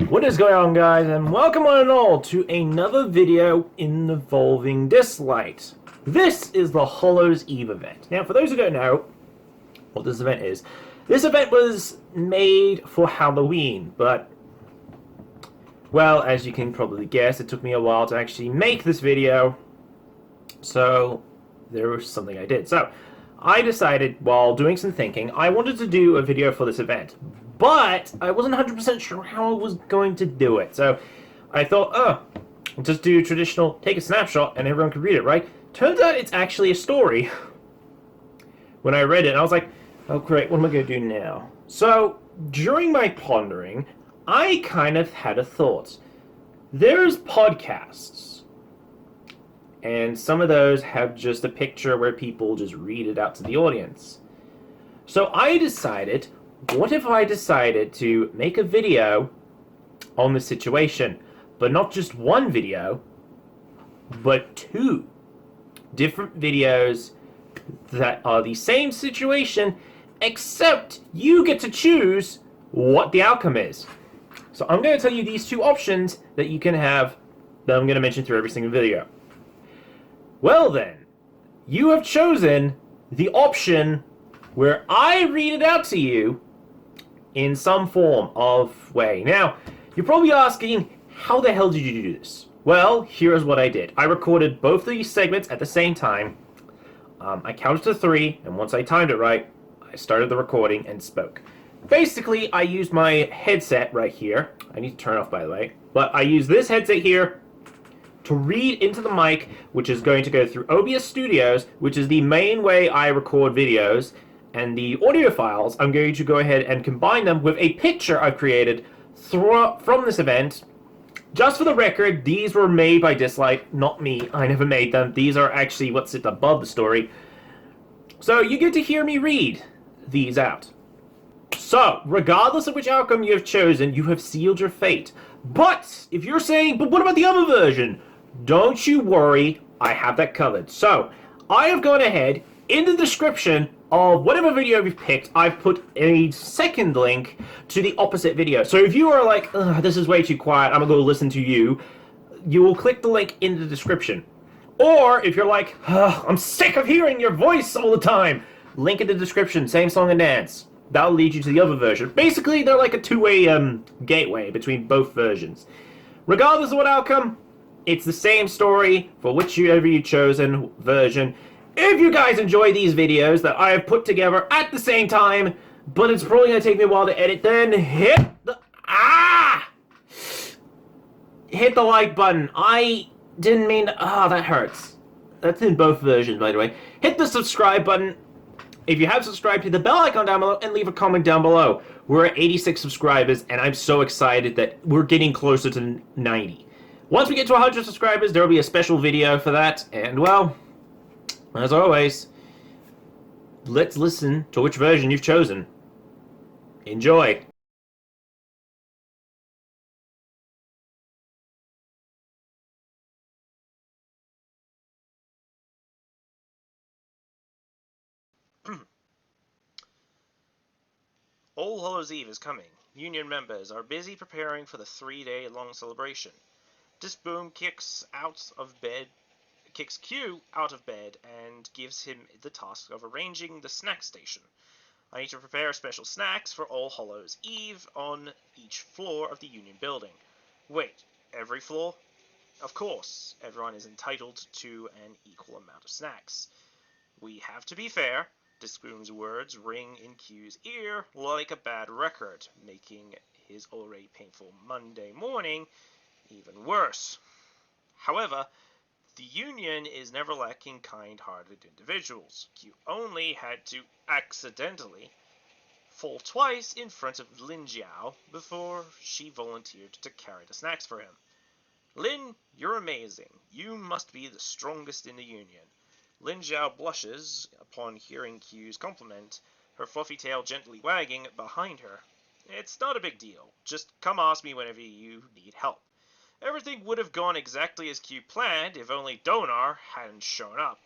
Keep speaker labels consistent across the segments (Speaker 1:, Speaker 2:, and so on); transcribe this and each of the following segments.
Speaker 1: What is going on, guys, and welcome one and all to another video involving Dislyte. This is the Hallows Eve event. Now, for those who don't know what this event is, this event was made for Halloween, but, well, as you can probably guess, it took me a while to actually make this video, so there was something I did. So, I decided, while doing some thinking, I wanted to do a video for this event. But I wasn't 100% sure how I was going to do it. So I thought, I'll just do traditional, take a snapshot and everyone can read it, right? Turns out it's actually a story. When I read it, I was like, oh great, what am I going to do now? So during my pondering, I kind of had a thought. There's podcasts. And some of those have just a picture where people just read it out to the audience. So I decided, what if I decided to make a video on the situation, but not just one video, but two different videos that are the same situation, except you get to choose what the outcome is. So I'm going to tell you these two options that you can have that I'm going to mention through every single video. Well then, you have chosen the option where I read it out to you in some form of way. Now, you're probably asking, how the hell did you do this? Well, here's what I did. I recorded both these segments at the same time. I counted to 3, and once I timed it right, I started the recording and spoke. Basically, I used my headset right here. I need to turn off, by the way. But I use this headset here to read into the mic, which is going to go through OBS Studios, which is the main way I record videos. And the audio files, I'm going to go ahead and combine them with a picture I've created from this event. Just for the record, these were made by Dislyte, not me. I never made them. These are actually what sit above the story. So you get to hear me read these out. So, regardless of which outcome you have chosen, you have sealed your fate. But, if you're saying, but what about the other version? Don't you worry, I have that covered. So, I have gone ahead, in the description of whatever video you've picked, I've put a second link to the opposite video. So if you are like, this is way too quiet, I'm gonna go listen to you, you will click the link in the description. Or if you're like, I'm sick of hearing your voice all the time, link in the description, same song and dance. That'll lead you to the other version. Basically, they're like a two-way gateway between both versions. Regardless of what outcome, it's the same story for whichever you've chosen version. If you guys enjoy these videos that I have put together at the same time, but it's probably going to take me a while to edit, then hit the... Hit the like button. I didn't mean to... that hurts. That's in both versions, by the way. Hit the subscribe button. If you have subscribed, hit the bell icon down below and leave a comment down below. We're at 86 subscribers, and I'm so excited that we're getting closer to 90. Once we get to 100 subscribers, there will be a special video for that, and, well... as always, let's listen to which version you've chosen. Enjoy.
Speaker 2: All Hallows Eve is coming. Union members are busy preparing for the 3-day-long celebration. Disboom kicks Q out of bed and gives him the task of arranging the snack station. I need to prepare special snacks for All Hallows Eve on each floor of the Union building. Wait, every floor? Of course, everyone is entitled to an equal amount of snacks. We have to be fair. Disboom's words ring in Q's ear like a bad record, making his already painful Monday morning even worse. However, the Union is never lacking kind-hearted individuals. Q only had to accidentally fall twice in front of Lin Jiao before she volunteered to carry the snacks for him. Lin, you're amazing. You must be the strongest in the Union. Lin Jiao blushes upon hearing Q's compliment, her fluffy tail gently wagging behind her. It's not a big deal. Just come ask me whenever you need help. Everything would have gone exactly as Q planned if only Donar hadn't shown up.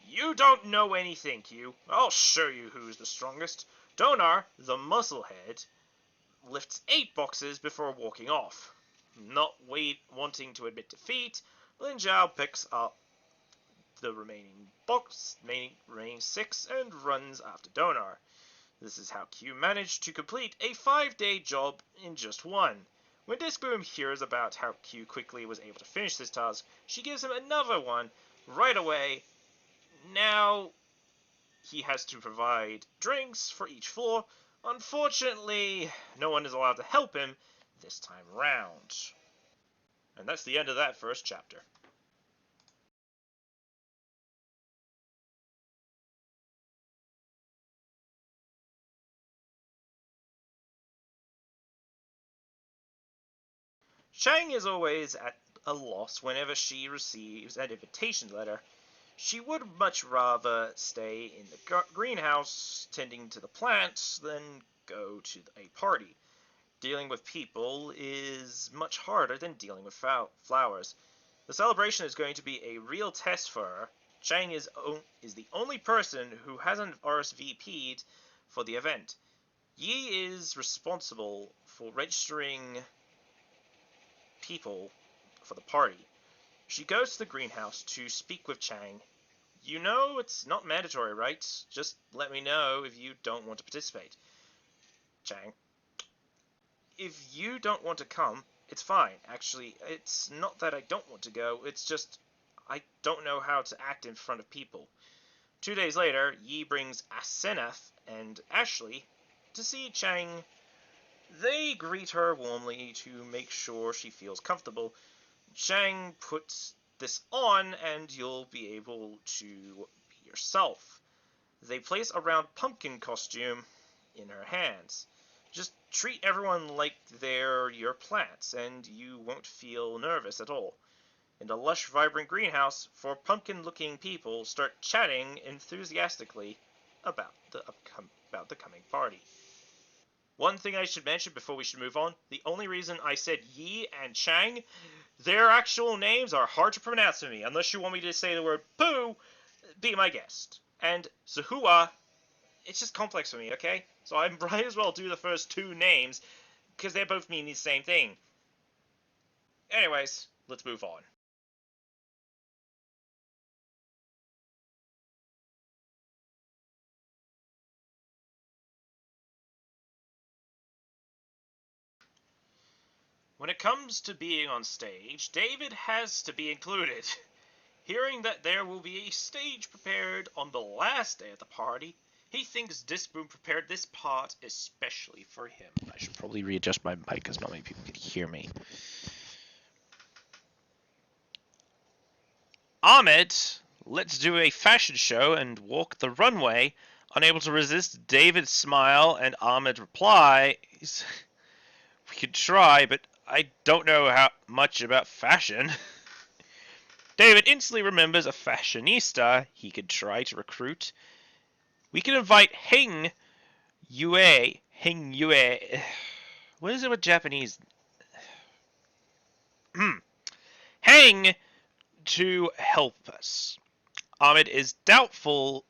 Speaker 2: You don't know anything, Q. I'll show you who's the strongest. Donar, the musclehead, lifts 8 boxes before walking off. Not wanting to admit defeat, Lin Zhao picks up the remaining 6 and runs after Donar. This is how Q managed to complete a 5-day job in just one. When Discboom hears about how Q quickly was able to finish this task, she gives him another one right away. Now he has to provide drinks for each floor. Unfortunately, no one is allowed to help him this time round. And that's the end of that first chapter. Chang is always at a loss whenever she receives an invitation letter. She would much rather stay in the greenhouse tending to the plants than go to a party. Dealing with people is much harder than dealing with flowers. The celebration is going to be a real test for her. Chang is the only person who hasn't RSVP'd for the event. Yi is responsible for registering people for the party. She goes to the greenhouse to speak with Chang. You know it's not mandatory, right? Just let me know if you don't want to participate. Chang. If you don't want to come, it's fine. Actually, it's not that I don't want to go, it's just I don't know how to act in front of people. 2 days later, Yi brings Asenath and Ashley to see Chang. They greet her warmly to make sure she feels comfortable. Chang puts this on and you'll be able to be yourself. They place a round pumpkin costume in her hands. Just treat everyone like they're your plants, and you won't feel nervous at all. In the lush, vibrant greenhouse, 4 pumpkin-looking people start chatting enthusiastically about the coming party. One thing I should mention before we should move on, the only reason I said Yi and Chang, their actual names are hard to pronounce for me. Unless you want me to say the word Pooh, be my guest. And Zahua, it's just complex for me, okay? So I might as well do the first 2 names, because they both mean the same thing. Anyways, let's move on. When it comes to being on stage, David has to be included. Hearing that there will be a stage prepared on the last day of the party, he thinks Disboom prepared this part especially for him. I should probably readjust my mic because not many people can hear me. Ahmed, let's do a fashion show and walk the runway. Unable to resist David's smile and Ahmed's reply, we could try, but I don't know how much about fashion. David instantly remembers a fashionista he could try to recruit. We can invite Heng Yue. What is it with Japanese? Heng to help us. Ahmed is doubtful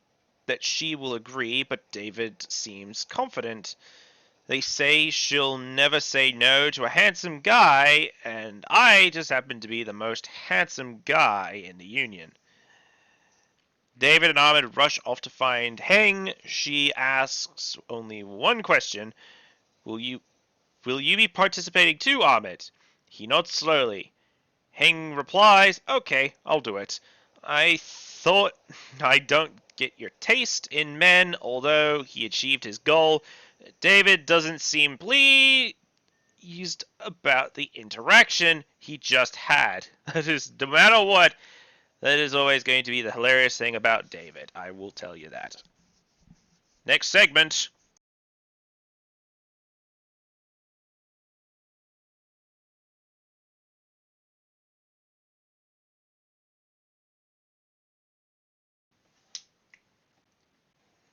Speaker 2: that she will agree, but David seems confident. They say she'll never say no to a handsome guy, and I just happen to be the most handsome guy in the Union. David and Ahmed rush off to find Heng. She asks only one question. Will you be participating too, Ahmed? He nods slowly. Heng replies, okay, I'll do it. I thought I don't get your taste in men, although he achieved his goal. David doesn't seem pleased about the interaction he just had. That is, no matter what, that is always going to be the hilarious thing about David. I will tell you that. Next segment.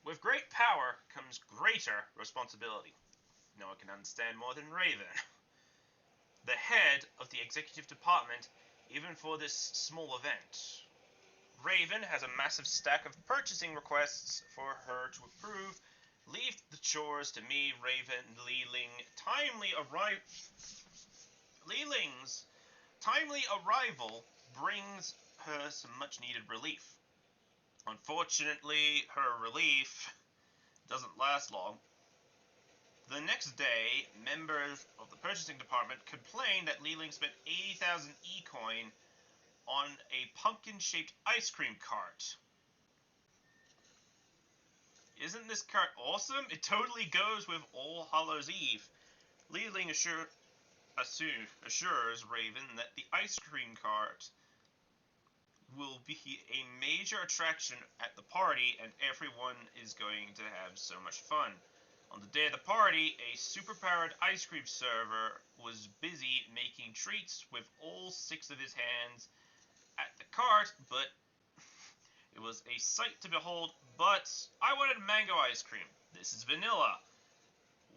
Speaker 2: With great power comes greater responsibility. No one can understand more than Raven, the head of the executive department, even for this small event. Raven has a massive stack of purchasing requests for her to approve. Leave the chores to me, Raven. Liling's timely arrival brings her some much-needed relief. Unfortunately, her relief doesn't last long. The next day, members of the purchasing department complained that Liling spent 80,000 e-coin on a pumpkin-shaped ice cream cart. Isn't this cart awesome? It totally goes with All Hallows Eve. Liling assures Raven that the ice cream cart will be a major attraction at the party, and everyone is going to have so much fun. On the day of the party, a superpowered ice cream server was busy making treats with all 6 of his hands at the cart, but it was a sight to behold. But I wanted mango ice cream. This is vanilla.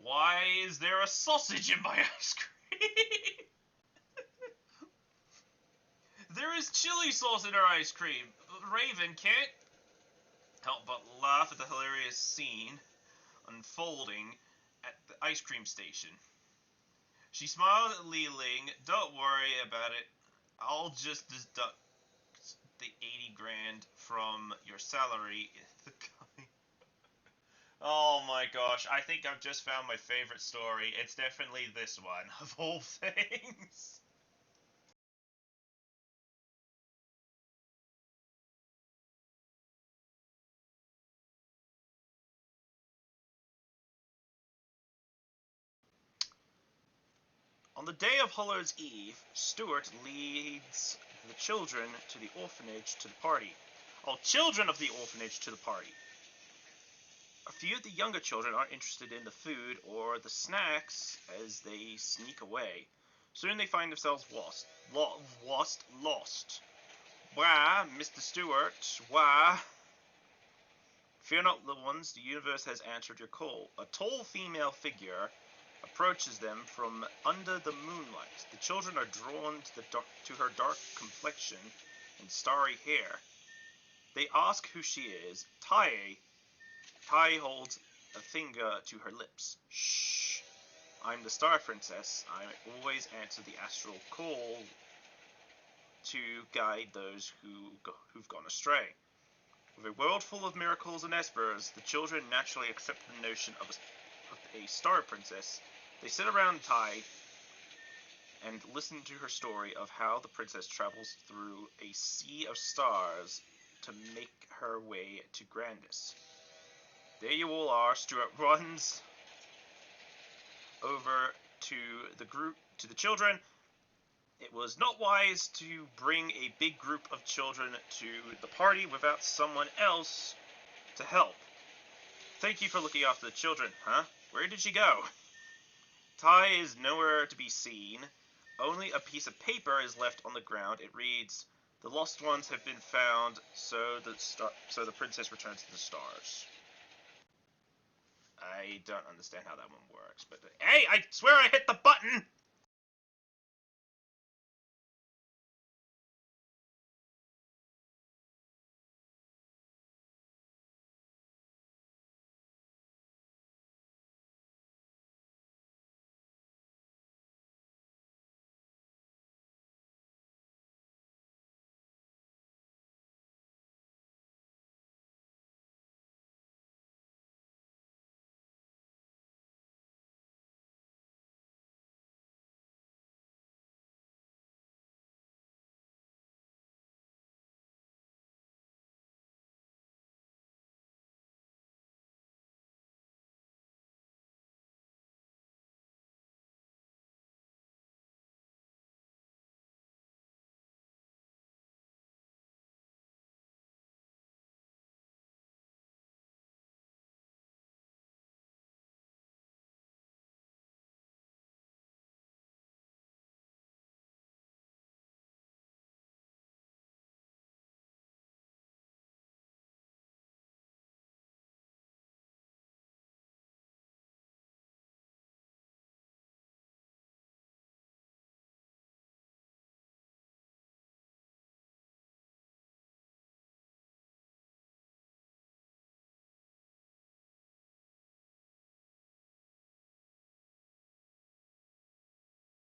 Speaker 2: Why is there a sausage in my ice cream? There is chili sauce in her ice cream. Raven can't help but laugh at the hilarious scene unfolding at the ice cream station. She smiled at Liling. Don't worry about it. I'll just deduct the 80 grand from your salary. Oh my gosh, I think I've just found my favorite story. It's definitely this one, of all things. On the day of Hallows Eve, Stuart leads the children to the orphanage to the party. All children of the orphanage to the party. A few of the younger children are interested in the food or the snacks as they sneak away. Soon they find themselves lost. Why, Mr. Stewart, why? Fear not, little ones, the universe has answered your call. A tall female figure approaches them from under the moonlight. The children are drawn to her dark complexion and starry hair. They ask who she is. Tai holds a finger to her lips. Shh. I'm the Star Princess. I always answer the astral call to guide those who've gone astray. With a world full of miracles and espers, the children naturally accept the notion of a Star Princess. They sit around Tai and listen to her story of how the princess travels through a sea of stars to make her way to Grandis. There you all are. Stuart runs over to the children. It was not wise to bring a big group of children to the party without someone else to help. Thank you for looking after the children, huh? Where did she go? Tai is nowhere to be seen. Only a piece of paper is left on the ground. It reads, "The lost ones have been found, so the princess returns to the stars." I don't understand how that one works, but hey, I swear I hit the button!